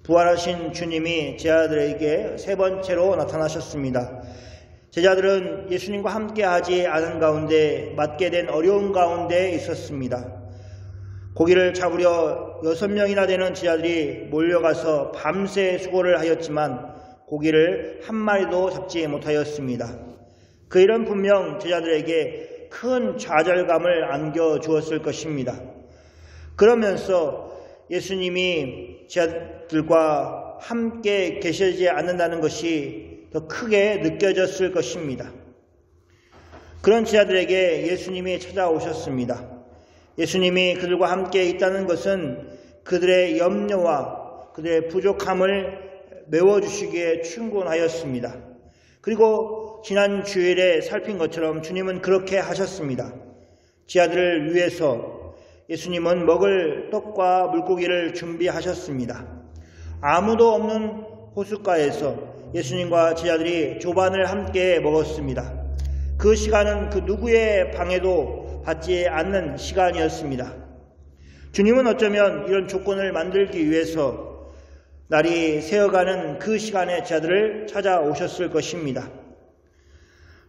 부활하신 주님이 제자들에게 세 번째로 나타나셨습니다. 제자들은 예수님과 함께 하지 않은 가운데 맞게 된 어려운 가운데 있었습니다. 고기를 잡으려 6명이나 되는 제자들이 몰려가서 밤새 수고를 하였지만 고기를 한 마리도 잡지 못하였습니다. 그 일은 분명 제자들에게 큰 좌절감을 안겨주었을 것입니다. 그러면서 예수님이 제자들과 함께 계시지 않는다는 것이 더 크게 느껴졌을 것입니다. 그런 제자들에게 예수님이 찾아오셨습니다. 예수님이 그들과 함께 있다는 것은 그들의 염려와 그들의 부족함을 메워주시기에 충분하였습니다. 그리고 지난 주일에 살핀 것처럼 주님은 그렇게 하셨습니다. 제자들을 위해서 예수님은 먹을 떡과 물고기를 준비하셨습니다. 아무도 없는 호숫가에서 예수님과 제자들이 조반을 함께 먹었습니다. 그 시간은 그 누구의 방해도 받지 않는 시간이었습니다. 주님은 어쩌면 이런 조건을 만들기 위해서 날이 새어가는 그 시간에 제자들을 찾아오셨을 것입니다.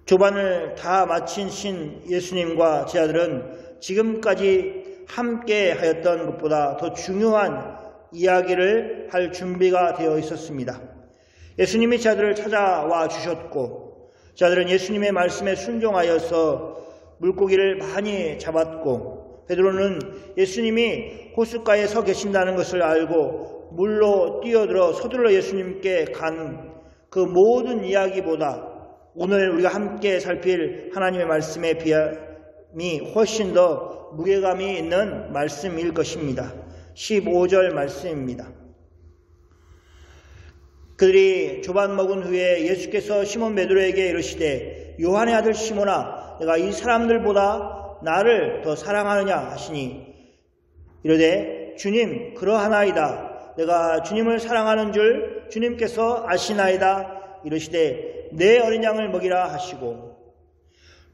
조반을 다 마치신 예수님과 제자들은 지금까지 함께 하였던 것보다 더 중요한 이야기를 할 준비가 되어 있었습니다. 예수님이 제자들을 찾아와 주셨고 제자들은 예수님의 말씀에 순종하여서 물고기를 많이 잡았고 베드로는 예수님이 호숫가에 서 계신다는 것을 알고 물로 뛰어들어 서둘러 예수님께 간 그 모든 이야기보다 오늘 우리가 함께 살필 하나님의 말씀의 비함이 훨씬 더 무게감이 있는 말씀일 것입니다. 15절 말씀입니다. 그들이 조반 먹은 후에 예수께서 시몬 베드로에게 이르시되 요한의 아들 시몬아 내가 이 사람들보다 나를 더 사랑하느냐 하시니 이르되 주님 그러하나이다. 내가 주님을 사랑하는 줄 주님께서 아시나이다. 이르시되 내 어린 양을 먹이라 하시고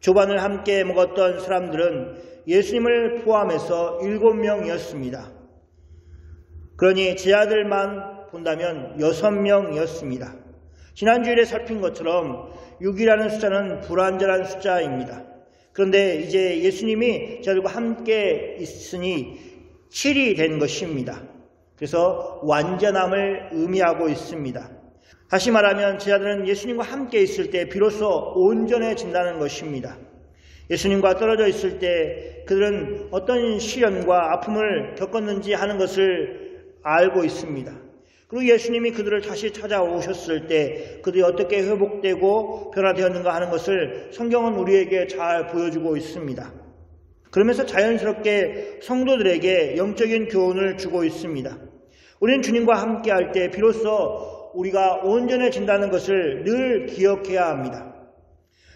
조반을 함께 먹었던 사람들은 예수님을 포함해서 7명이었습니다. 그러니 제자들만 본다면 6명이었습니다. 지난주일에 살핀 것처럼 6이라는 숫자는 불완전한 숫자입니다. 그런데 이제 예수님이 제자들과 함께 있으니 7이 된 것입니다. 그래서 완전함을 의미하고 있습니다. 다시 말하면 제자들은 예수님과 함께 있을 때 비로소 온전해진다는 것입니다. 예수님과 떨어져 있을 때 그들은 어떤 시련과 아픔을 겪었는지 하는 것을 알고 있습니다. 그리고 예수님이 그들을 다시 찾아오셨을 때 그들이 어떻게 회복되고 변화되었는가 하는 것을 성경은 우리에게 잘 보여주고 있습니다. 그러면서 자연스럽게 성도들에게 영적인 교훈을 주고 있습니다. 우리는 주님과 함께 할 때 비로소 우리가 온전해진다는 것을 늘 기억해야 합니다.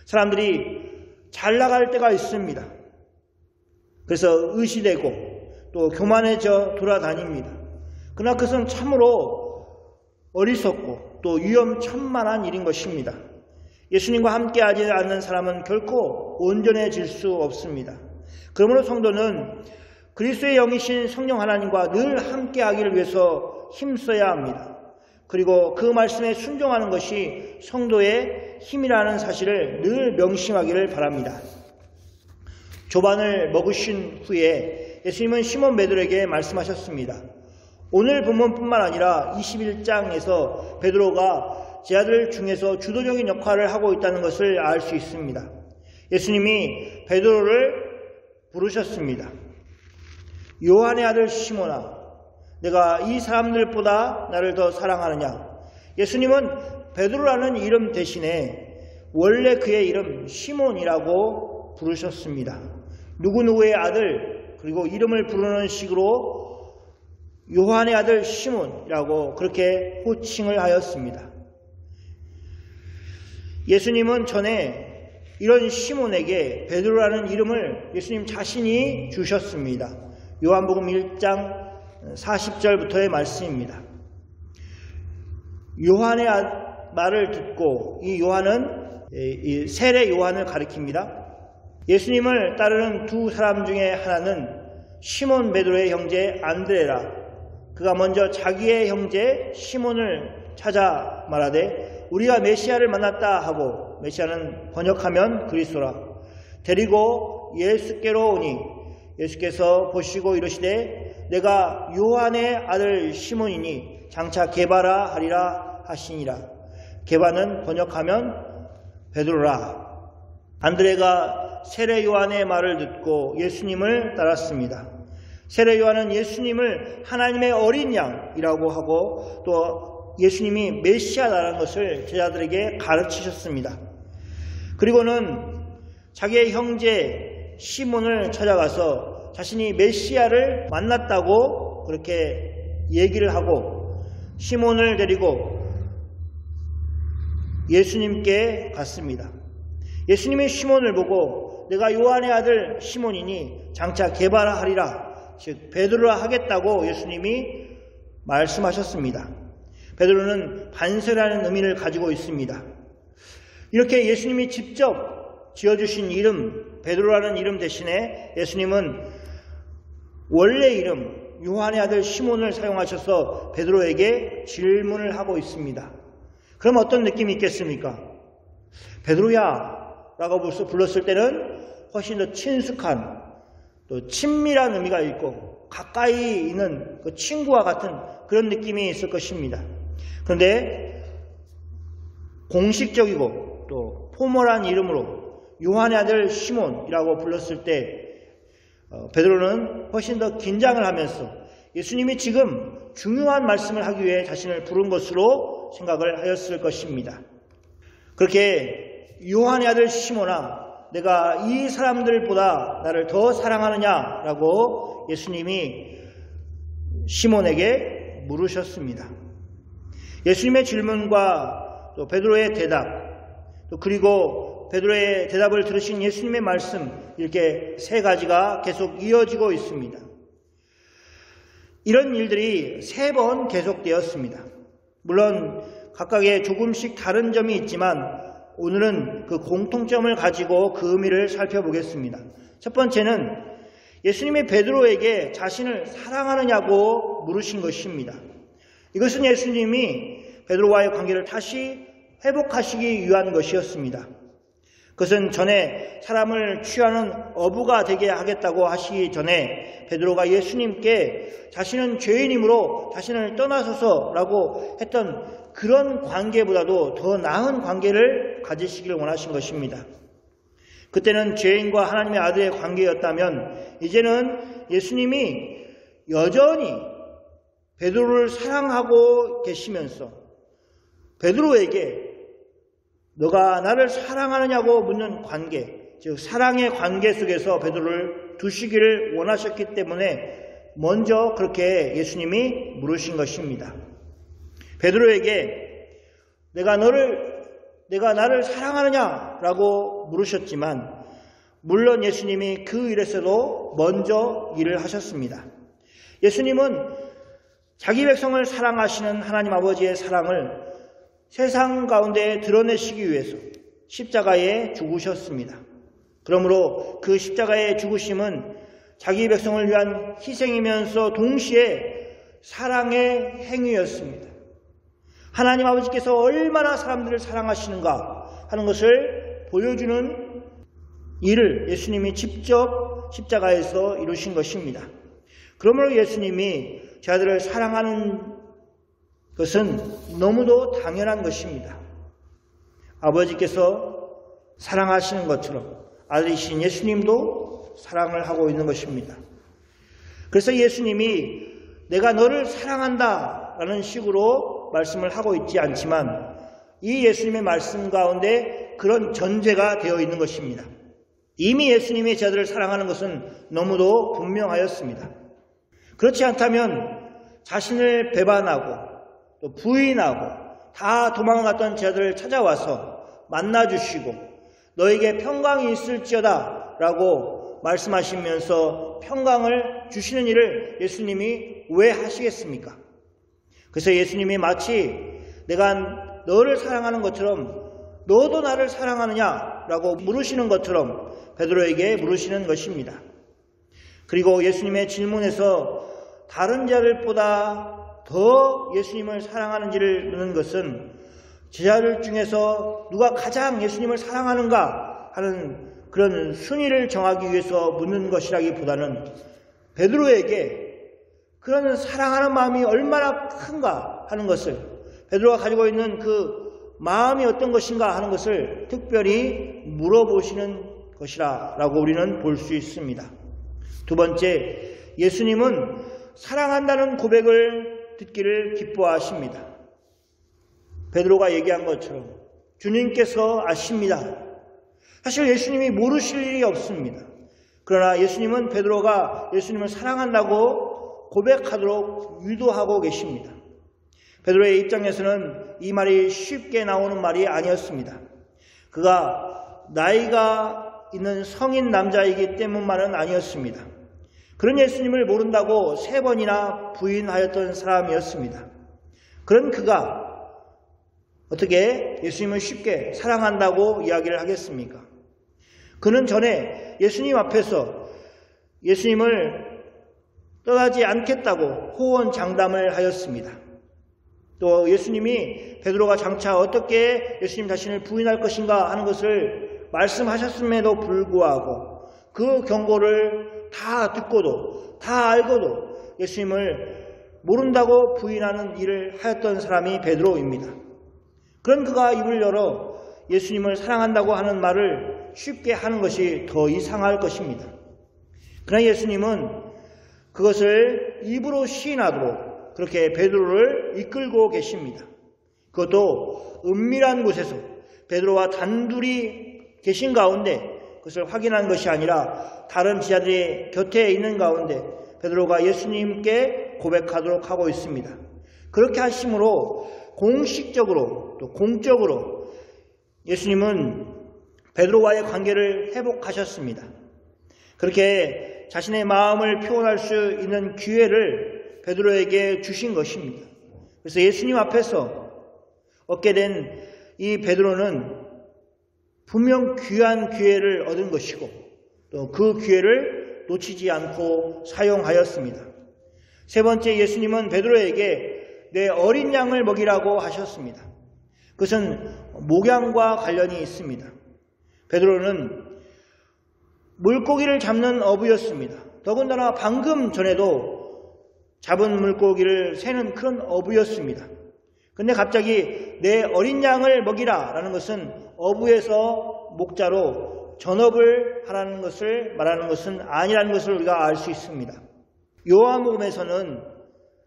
사람들이 잘 나갈 때가 있습니다. 그래서 의시되고 또 교만해져 돌아다닙니다. 그러나 그것은 참으로 어리석고 또 위험천만한 일인 것입니다. 예수님과 함께하지 않는 사람은 결코 온전해질 수 없습니다. 그러므로 성도는 그리스도의 영이신 성령 하나님과 늘 함께하기를 위해서 힘써야 합니다. 그리고 그 말씀에 순종하는 것이 성도의 힘이라는 사실을 늘 명심하기를 바랍니다. 조반을 먹으신 후에 예수님은 시몬 베드로에게 말씀하셨습니다. 오늘 본문뿐만 아니라 21장에서 베드로가 제자들 중에서 주도적인 역할을 하고 있다는 것을 알 수 있습니다. 예수님이 베드로를 부르셨습니다. 요한의 아들 시몬아, 내가 이 사람들보다 나를 더 사랑하느냐? 예수님은 베드로라는 이름 대신에 원래 그의 이름 시몬이라고 부르셨습니다. 누구누구의 아들, 그리고 이름을 부르는 식으로 요한의 아들 시몬이라고 그렇게 호칭을 하였습니다. 예수님은 전에 이런 시몬에게 베드로라는 이름을 예수님 자신이 주셨습니다. 요한복음 1장 40절부터의 말씀입니다. 요한의 말을 듣고 이 요한은 세례 요한을 가리킵니다. 예수님을 따르는 두 사람 중에 하나는 시몬 베드로의 형제 안드레라, 그가 먼저 자기의 형제 시몬을 찾아 말하되 우리가 메시아를 만났다 하고, 메시아는 번역하면 그리스도라, 데리고 예수께로 오니 예수께서 보시고 이르시되 내가 요한의 아들 시몬이니 장차 게바라 하리라 하시니라. 게바는 번역하면 베드로라. 안드레가 세례 요한의 말을 듣고 예수님을 따랐습니다. 세례 요한은 예수님을 하나님의 어린 양이라고 하고 또 예수님이 메시아라는 것을 제자들에게 가르치셨습니다. 그리고는 자기의 형제 시몬을 찾아가서 자신이 메시아를 만났다고 그렇게 얘기를 하고 시몬을 데리고 예수님께 갔습니다. 예수님이 시몬을 보고 내가 요한의 아들 시몬이니 장차 게바라 하리라, 즉 베드로라 하겠다고 예수님이 말씀하셨습니다. 베드로는 반세라는 의미를 가지고 있습니다. 이렇게 예수님이 직접 지어주신 이름 베드로라는 이름 대신에 예수님은 원래 이름 요한의 아들 시몬을 사용하셔서 베드로에게 질문을 하고 있습니다. 그럼 어떤 느낌이 있겠습니까? 베드로야 라고 불렀을 때는 훨씬 더 친숙한, 또 친밀한 의미가 있고 가까이 있는 그 친구와 같은 그런 느낌이 있을 것입니다. 그런데 공식적이고 또 포멀한 이름으로 요한의 아들 시몬이라고 불렀을 때 베드로는 훨씬 더 긴장을 하면서 예수님이 지금 중요한 말씀을 하기 위해 자신을 부른 것으로 생각을 하였을 것입니다. 그렇게 요한의 아들 시몬아, 내가 이 사람들보다 나를 더 사랑하느냐라고 예수님이 시몬에게 물으셨습니다. 예수님의 질문과 또 베드로의 대답, 또 그리고 베드로의 대답을 들으신 예수님의 말씀, 이렇게 세 가지가 계속 이어지고 있습니다. 이런 일들이 3번 계속되었습니다. 물론 각각의 조금씩 다른 점이 있지만 오늘은 그 공통점을 가지고 그 의미를 살펴보겠습니다. 첫 번째는 예수님이 베드로에게 자신을 사랑하느냐고 물으신 것입니다. 이것은 예수님이 베드로와의 관계를 다시 회복하시기 위한 것이었습니다. 그것은 전에 사람을 취하는 어부가 되게 하겠다고 하시기 전에 베드로가 예수님께 자신은 죄인이므로 자신을 떠나소서라고 했던 그런 관계보다도 더 나은 관계를 가지시기를 원하신 것입니다. 그때는 죄인과 하나님의 아들의 관계였다면 이제는 예수님이 여전히 베드로를 사랑하고 계시면서 베드로에게 너가 나를 사랑하느냐고 묻는 관계, 즉 사랑의 관계 속에서 베드로를 두시기를 원하셨기 때문에 먼저 그렇게 예수님이 물으신 것입니다. 베드로에게 내가 나를 사랑하느냐라고 물으셨지만 물론 예수님이 그 일에서도 먼저 일을 하셨습니다. 예수님은 자기 백성을 사랑하시는 하나님 아버지의 사랑을 세상 가운데 드러내시기 위해서 십자가에 죽으셨습니다. 그러므로 그 십자가의 죽으심은 자기 백성을 위한 희생이면서 동시에 사랑의 행위였습니다. 하나님 아버지께서 얼마나 사람들을 사랑하시는가 하는 것을 보여주는 일을 예수님이 직접 십자가에서 이루신 것입니다. 그러므로 예수님이 자들을 사랑하는 것은 너무도 당연한 것입니다. 아버지께서 사랑하시는 것처럼 아들이신 예수님도 사랑을 하고 있는 것입니다. 그래서 예수님이 내가 너를 사랑한다 라는 식으로 말씀을 하고 있지 않지만 이 예수님의 말씀 가운데 그런 전제가 되어 있는 것입니다. 이미 예수님이 제자들을 사랑하는 것은 너무도 분명하였습니다. 그렇지 않다면 자신을 배반하고 또 부인하고 다 도망갔던 제자들을 찾아와서 만나주시고 너에게 평강이 있을지어다 라고 말씀하시면서 평강을 주시는 일을 예수님이 왜 하시겠습니까? 그래서 예수님이 마치 내가 너를 사랑하는 것처럼 너도 나를 사랑하느냐라고 물으시는 것처럼 베드로에게 물으시는 것입니다. 그리고 예수님의 질문에서 다른 제자들보다 더 예수님을 사랑하는지를 묻는 것은 제자들 중에서 누가 가장 예수님을 사랑하는가 하는 그런 순위를 정하기 위해서 묻는 것이라기보다는 베드로에게 그런 사랑하는 마음이 얼마나 큰가 하는 것을, 베드로가 가지고 있는 그 마음이 어떤 것인가 하는 것을 특별히 물어보시는 것이라고 우리는 볼 수 있습니다. 두 번째, 예수님은 사랑한다는 고백을 듣기를 기뻐하십니다. 베드로가 얘기한 것처럼 주님께서 아십니다. 사실 예수님이 모르실 일이 없습니다. 그러나 예수님은 베드로가 예수님을 사랑한다고 고백하도록 유도하고 계십니다. 베드로의 입장에서는 이 말이 쉽게 나오는 말이 아니었습니다. 그가 나이가 있는 성인 남자이기 때문만은 아니었습니다. 그런 예수님을 모른다고 3번이나 부인하였던 사람이었습니다. 그런 그가 어떻게 예수님을 쉽게 사랑한다고 이야기를 하겠습니까? 그는 전에 예수님 앞에서 예수님을 떠나지 않겠다고 호언장담을 하였습니다. 또 예수님이 베드로가 장차 어떻게 예수님 자신을 부인할 것인가 하는 것을 말씀하셨음에도 불구하고 그 경고를 다 듣고도 다 알고도 예수님을 모른다고 부인하는 일을 하였던 사람이 베드로입니다. 그런 그가 입을 열어 예수님을 사랑한다고 하는 말을 쉽게 하는 것이 더 이상할 것입니다. 그러나 예수님은 그것을 입으로 시인하도록 그렇게 베드로를 이끌고 계십니다. 그것도 은밀한 곳에서 베드로와 단둘이 계신 가운데 그것을 확인한 것이 아니라 다른 제자들의 곁에 있는 가운데 베드로가 예수님께 고백하도록 하고 있습니다. 그렇게 하심으로 공식적으로 또 공적으로 예수님은 베드로와의 관계를 회복하셨습니다. 그렇게 자신의 마음을 표현할 수 있는 기회를 베드로에게 주신 것입니다. 그래서 예수님 앞에서 얻게 된 이 베드로는 분명 귀한 기회를 얻은 것이고 또 그 기회를 놓치지 않고 사용하였습니다. 세 번째, 예수님은 베드로에게 내 어린 양을 먹이라고 하셨습니다. 그것은 목양과 관련이 있습니다. 베드로는 물고기를 잡는 어부였습니다. 더군다나 방금 전에도 잡은 물고기를 세는 그런 어부였습니다. 그런데 갑자기 내 어린 양을 먹이라 라는 것은 어부에서 목자로 전업을 하라는 것을 말하는 것은 아니라는 것을 우리가 알 수 있습니다. 요한복음에서는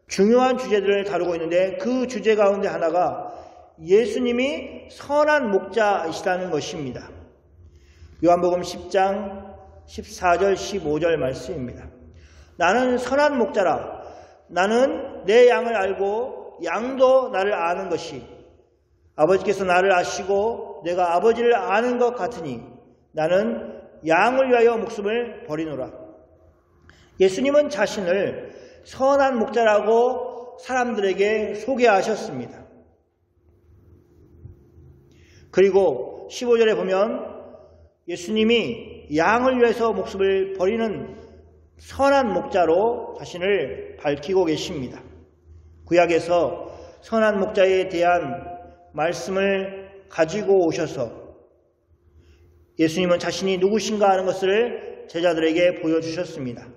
중요한 주제들을 다루고 있는데 그 주제 가운데 하나가 예수님이 선한 목자이시다는 것입니다. 요한복음 10장 14절 15절 말씀입니다. 나는 선한 목자라. 나는 내 양을 알고 양도 나를 아는 것이 아버지께서 나를 아시고 내가 아버지를 아는 것 같으니 나는 양을 위하여 목숨을 버리노라. 예수님은 자신을 선한 목자라고 사람들에게 소개하셨습니다. 그리고 15절에 보면 예수님이 양을 위해서 목숨을 버리는 선한 목자로 자신을 밝히고 계십니다. 구약에서 선한 목자에 대한 말씀을 가지고 오셔서 예수님은 자신이 누구신가 하는 것을 제자들에게 보여주셨습니다.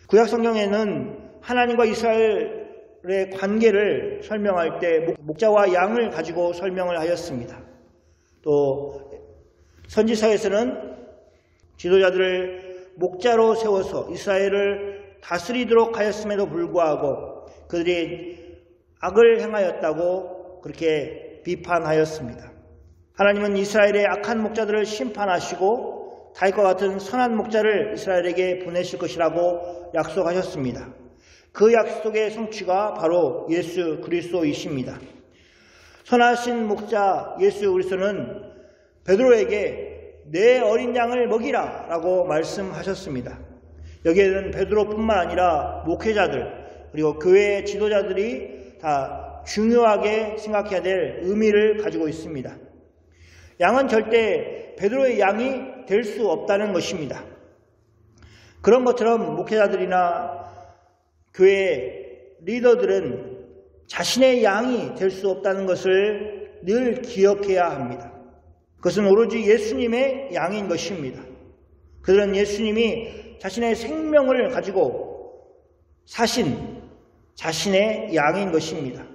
구약 성경에는 하나님과 이스라엘의 관계를 설명할 때 목자와 양을 가지고 설명을 하였습니다. 또 선지서에서는 지도자들을 목자로 세워서 이스라엘을 다스리도록 하였음에도 불구하고 그들이 악을 행하였다고 그렇게 비판하였습니다. 하나님은 이스라엘의 악한 목자들을 심판하시고 다윗과 같은 선한 목자를 이스라엘에게 보내실 것이라고 약속하셨습니다. 그 약속의 성취가 바로 예수 그리스도이십니다. 선하신 목자 예수 그리스도는 베드로에게 내 어린 양을 먹이라 라고 말씀하셨습니다. 여기에는 베드로뿐만 아니라 목회자들 그리고 교회의 지도자들이 다 중요하게 생각해야 될 의미를 가지고 있습니다. 양은 절대 베드로의 양이 될 수 없다는 것입니다. 그런 것처럼 목회자들이나 교회 리더들은 자신의 양이 될 수 없다는 것을 늘 기억해야 합니다. 그것은 오로지 예수님의 양인 것입니다. 그들은 예수님이 자신의 생명을 가지고 사신 자신의 양인 것입니다.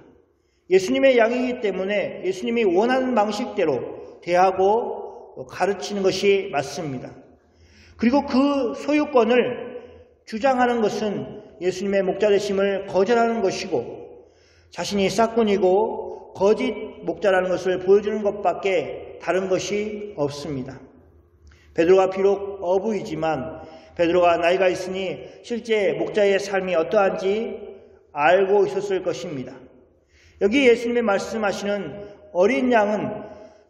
예수님의 양이기 때문에 예수님이 원하는 방식대로 대하고 가르치는 것이 맞습니다. 그리고 그 소유권을 주장하는 것은 예수님의 목자 되심을 거절하는 것이고 자신이 싹군이고 거짓 목자라는 것을 보여주는 것밖에 다른 것이 없습니다. 베드로가 비록 어부이지만 베드로가 나이가 있으니 실제 목자의 삶이 어떠한지 알고 있었을 것입니다. 여기 예수님이 말씀하시는 어린 양은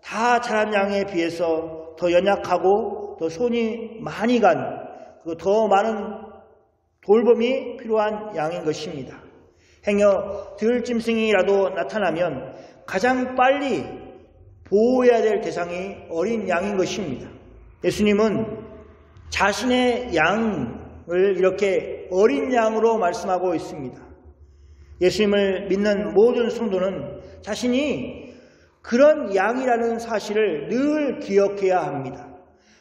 다 자란 양에 비해서 더 연약하고 더 손이 많이 간 더 많은 돌봄이 필요한 양인 것입니다. 행여 들짐승이라도 나타나면 가장 빨리 보호해야 될 대상이 어린 양인 것입니다. 예수님은 자신의 양을 이렇게 어린 양으로 말씀하고 있습니다. 예수님을 믿는 모든 성도는 자신이 그런 양이라는 사실을 늘 기억해야 합니다.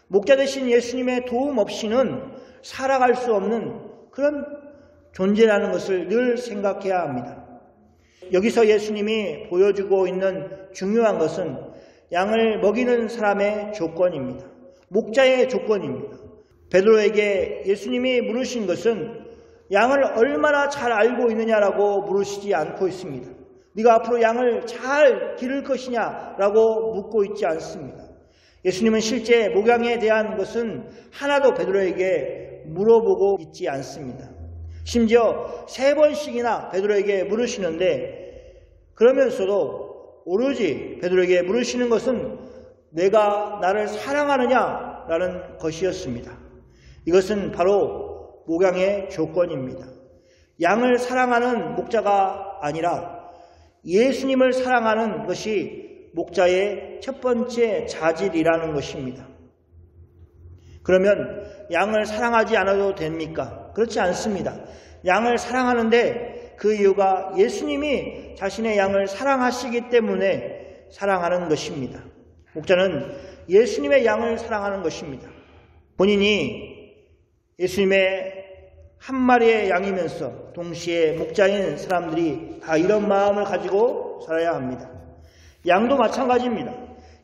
목자 되신 예수님의 도움 없이는 살아갈 수 없는 그런 존재라는 것을 늘 생각해야 합니다. 여기서 예수님이 보여주고 있는 중요한 것은 양을 먹이는 사람의 조건입니다. 목자의 조건입니다. 베드로에게 예수님이 물으신 것은 양을 얼마나 잘 알고 있느냐라고 물으시지 않고 있습니다. 네가 앞으로 양을 잘 기를 것이냐라고 묻고 있지 않습니다. 예수님은 실제 목양에 대한 것은 하나도 베드로에게 물어보고 있지 않습니다. 심지어 3번씩이나 베드로에게 물으시는데 그러면서도 오로지 베드로에게 물으시는 것은 내가 나를 사랑하느냐라는 것이었습니다. 이것은 바로 목양의 조건입니다. 양을 사랑하는 목자가 아니라 예수님을 사랑하는 것이 목자의 첫 번째 자질이라는 것입니다. 그러면 양을 사랑하지 않아도 됩니까? 그렇지 않습니다. 양을 사랑하는데 그 이유가 예수님이 자신의 양을 사랑하시기 때문에 사랑하는 것입니다. 목자는 예수님의 양을 사랑하는 것입니다. 본인이 예수님의 한 마리의 양이면서 동시에 목자인 사람들이 다 이런 마음을 가지고 살아야 합니다. 양도 마찬가지입니다.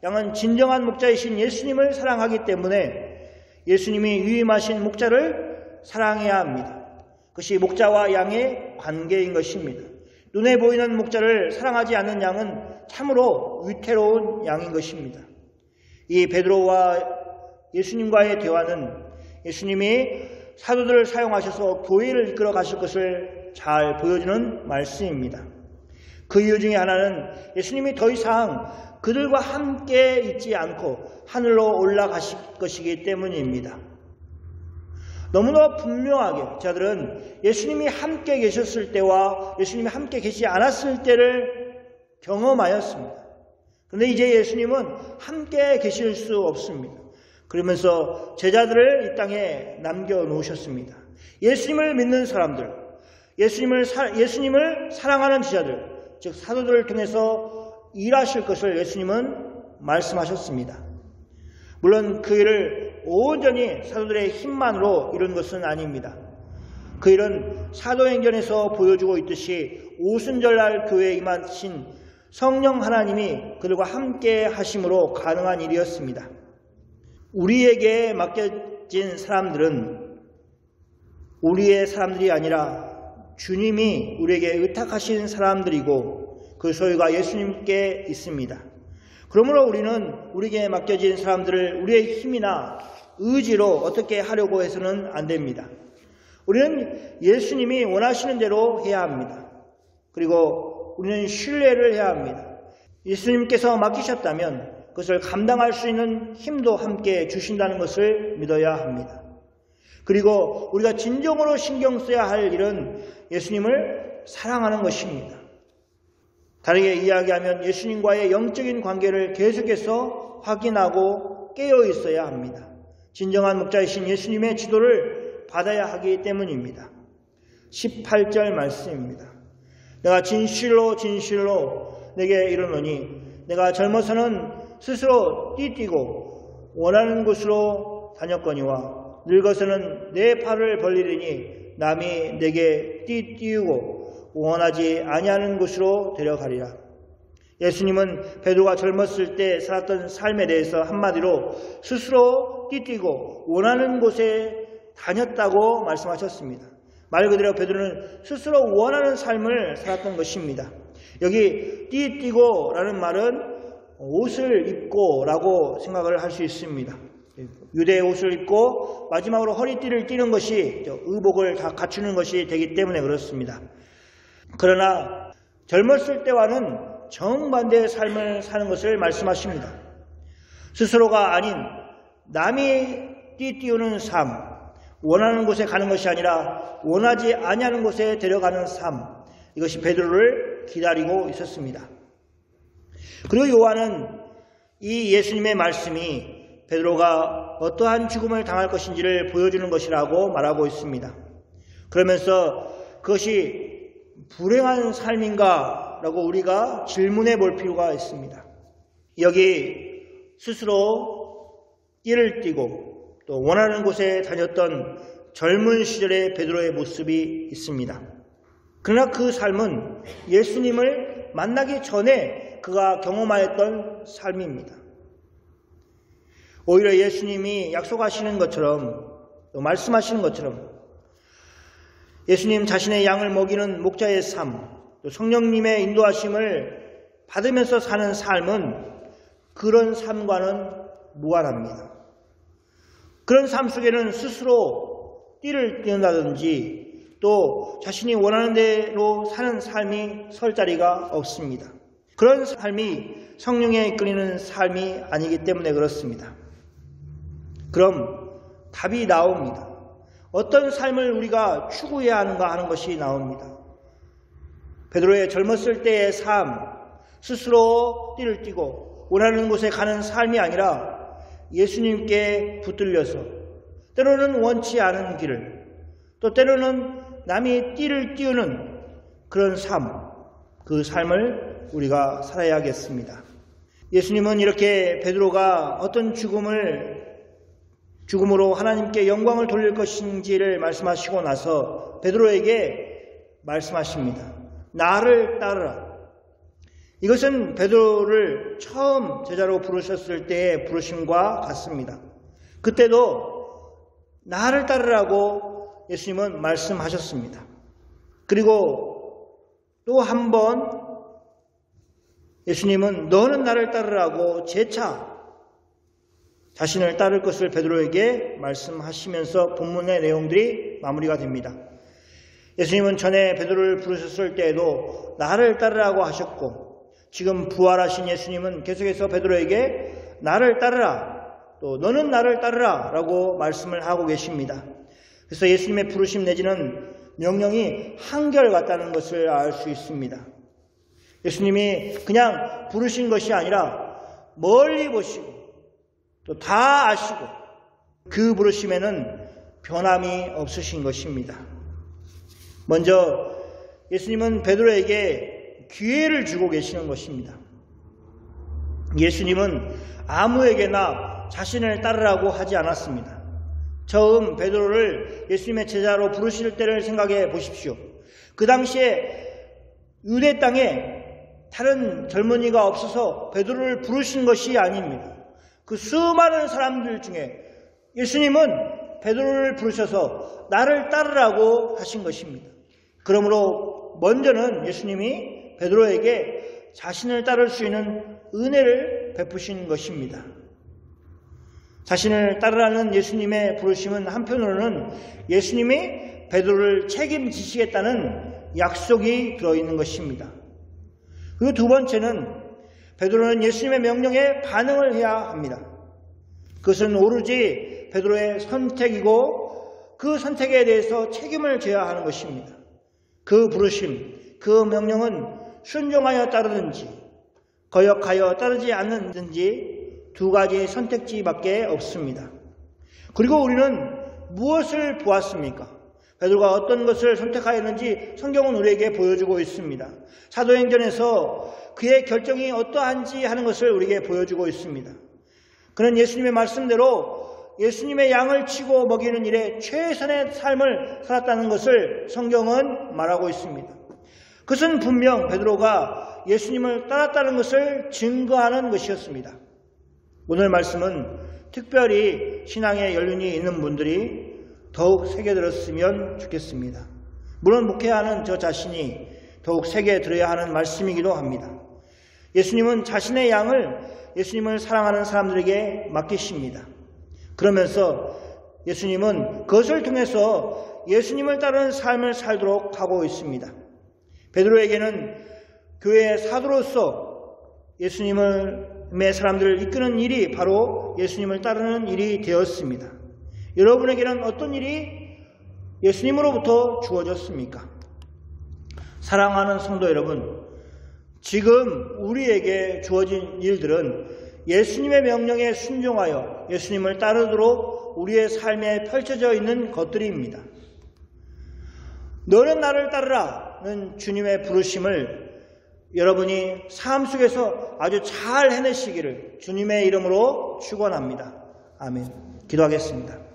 양은 진정한 목자이신 예수님을 사랑하기 때문에 예수님이 위임하신 목자를 사랑해야 합니다. 그것이 목자와 양의 관계인 것입니다. 눈에 보이는 목자를 사랑하지 않는 양은 참으로 위태로운 양인 것입니다. 이 베드로와 예수님과의 대화는 예수님이 사도들을 사용하셔서 교회를 이끌어 가실 것을 잘 보여주는 말씀입니다. 그 이유 중에 하나는 예수님이 더 이상 그들과 함께 있지 않고 하늘로 올라가실 것이기 때문입니다. 너무나 분명하게 저들은 예수님이 함께 계셨을 때와 예수님이 함께 계시지 않았을 때를 경험하였습니다. 그런데 이제 예수님은 함께 계실 수 없습니다. 그러면서 제자들을 이 땅에 남겨놓으셨습니다. 예수님을 믿는 사람들, 예수님을 사랑하는 제자들, 즉 사도들을 통해서 일하실 것을 예수님은 말씀하셨습니다. 물론 그 일을 온전히 사도들의 힘만으로 이룬 것은 아닙니다. 그 일은 사도행전에서 보여주고 있듯이 오순절날 교회에 임하신 성령 하나님이 그들과 함께 하심으로 가능한 일이었습니다. 우리에게 맡겨진 사람들은 우리의 사람들이 아니라 주님이 우리에게 의탁하신 사람들이고 그 소유가 예수님께 있습니다. 그러므로 우리는 우리에게 맡겨진 사람들을 우리의 힘이나 의지로 어떻게 하려고 해서는 안 됩니다. 우리는 예수님이 원하시는 대로 해야 합니다. 그리고 우리는 신뢰를 해야 합니다. 예수님께서 맡기셨다면 그것을 감당할 수 있는 힘도 함께 주신다는 것을 믿어야 합니다. 그리고 우리가 진정으로 신경 써야 할 일은 예수님을 사랑하는 것입니다. 다르게 이야기하면 예수님과의 영적인 관계를 계속해서 확인하고 깨어 있어야 합니다. 진정한 목자이신 예수님의 지도를 받아야 하기 때문입니다. 18절 말씀입니다. 내가 진실로 진실로 내게 이르노니 내가 젊어서는 스스로 띠뛰고 원하는 곳으로 다녔거니와 늙어서는 내 팔을 벌리리니 남이 내게 띠띠우고 원하지 아니하는 곳으로 데려가리라. 예수님은 베드로가 젊었을 때 살았던 삶에 대해서 한마디로 스스로 띠뛰고 원하는 곳에 다녔다고 말씀하셨습니다. 말 그대로 베드로는 스스로 원하는 삶을 살았던 것입니다. 여기 띠뛰고 라는 말은 옷을 입고 라고 생각을 할 수 있습니다. 유대의 옷을 입고 마지막으로 허리띠를 띠는 것이 의복을 다 갖추는 것이 되기 때문에 그렇습니다. 그러나 젊었을 때와는 정반대의 삶을 사는 것을 말씀하십니다. 스스로가 아닌 남이 띠띠우는 삶, 원하는 곳에 가는 것이 아니라 원하지 아니하는 곳에 데려가는 삶, 이것이 베드로를 기다리고 있었습니다. 그리고 요한은 이 예수님의 말씀이 베드로가 어떠한 죽음을 당할 것인지를 보여주는 것이라고 말하고 있습니다. 그러면서 그것이 불행한 삶인가 라고 우리가 질문해 볼 필요가 있습니다. 여기 스스로 띠를 띠고 또 원하는 곳에 다녔던 젊은 시절의 베드로의 모습이 있습니다. 그러나 그 삶은 예수님을 만나기 전에 그가 경험하였던 삶입니다. 오히려 예수님이 약속하시는 것처럼 또 말씀하시는 것처럼 예수님 자신의 양을 먹이는 목자의 삶, 또 성령님의 인도하심을 받으면서 사는 삶은 그런 삶과는 무관합니다. 그런 삶 속에는 스스로 띠를 띠는다든지 또 자신이 원하는 대로 사는 삶이 설 자리가 없습니다. 그런 삶이 성령에 이끌리는 삶이 아니기 때문에 그렇습니다. 그럼 답이 나옵니다. 어떤 삶을 우리가 추구해야 하는가 하는 것이 나옵니다. 베드로의 젊었을 때의 삶, 스스로 띠를 띠고 원하는 곳에 가는 삶이 아니라 예수님께 붙들려서 때로는 원치 않은 길을 또 때로는 남이 띠를 띄우는 그런 삶, 그 삶을 우리가 살아야겠습니다. 예수님은 이렇게 베드로가 어떤 죽음으로 하나님께 영광을 돌릴 것인지를 말씀하시고 나서 베드로에게 말씀하십니다. 나를 따르라. 이것은 베드로를 처음 제자로 부르셨을 때의 부르심과 같습니다. 그때도 나를 따르라고 예수님은 말씀하셨습니다. 그리고 또 한 번 예수님은 너는 나를 따르라고 재차 자신을 따를 것을 베드로에게 말씀하시면서 본문의 내용들이 마무리가 됩니다. 예수님은 전에 베드로를 부르셨을 때에도 나를 따르라고 하셨고 지금 부활하신 예수님은 계속해서 베드로에게 나를 따르라, 또 너는 나를 따르라 라고 말씀을 하고 계십니다. 그래서 예수님의 부르심 내지는 명령이 한결같다는 것을 알 수 있습니다. 예수님이 그냥 부르신 것이 아니라 멀리 보시고 또 다 아시고 그 부르심에는 변함이 없으신 것입니다. 먼저 예수님은 베드로에게 기회를 주고 계시는 것입니다. 예수님은 아무에게나 자신을 따르라고 하지 않았습니다. 처음 베드로를 예수님의 제자로 부르실 때를 생각해 보십시오. 그 당시에 유대 땅에 다른 젊은이가 없어서 베드로를 부르신 것이 아닙니다. 그 수많은 사람들 중에 예수님은 베드로를 부르셔서 나를 따르라고 하신 것입니다. 그러므로 먼저는 예수님이 베드로에게 자신을 따를 수 있는 은혜를 베푸신 것입니다. 자신을 따르라는 예수님의 부르심은 한편으로는 예수님이 베드로를 책임지시겠다는 약속이 들어있는 것입니다. 그리고 두 번째는 베드로는 예수님의 명령에 반응을 해야 합니다. 그것은 오로지 베드로의 선택이고 그 선택에 대해서 책임을 져야 하는 것입니다. 그 부르심, 그 명령은 순종하여 따르든지 거역하여 따르지 않는지 두 가지 선택지밖에 없습니다. 그리고 우리는 무엇을 보았습니까? 베드로가 어떤 것을 선택하였는지 성경은 우리에게 보여주고 있습니다. 사도행전에서 그의 결정이 어떠한지 하는 것을 우리에게 보여주고 있습니다. 그는 예수님의 말씀대로 예수님의 양을 치고 먹이는 일에 최선의 삶을 살았다는 것을 성경은 말하고 있습니다. 그것은 분명 베드로가 예수님을 따랐다는 것을 증거하는 것이었습니다. 오늘 말씀은 특별히 신앙의 연륜이 있는 분들이 더욱 새겨들었으면 좋겠습니다. 물론 목회하는 저 자신이 더욱 새겨들어야 하는 말씀이기도 합니다. 예수님은 자신의 양을 예수님을 사랑하는 사람들에게 맡기십니다. 그러면서 예수님은 그것을 통해서 예수님을 따르는 삶을 살도록 하고 있습니다. 베드로에게는 교회의 사도로서 예수님의 사람들을 이끄는 일이 바로 예수님을 따르는 일이 되었습니다. 여러분에게는 어떤 일이 예수님으로부터 주어졌습니까? 사랑하는 성도 여러분, 지금 우리에게 주어진 일들은 예수님의 명령에 순종하여 예수님을 따르도록 우리의 삶에 펼쳐져 있는 것들입니다. 너는 나를 따르라는 주님의 부르심을 여러분이 삶 속에서 아주 잘 해내시기를 주님의 이름으로 축원합니다. 아멘. 기도하겠습니다.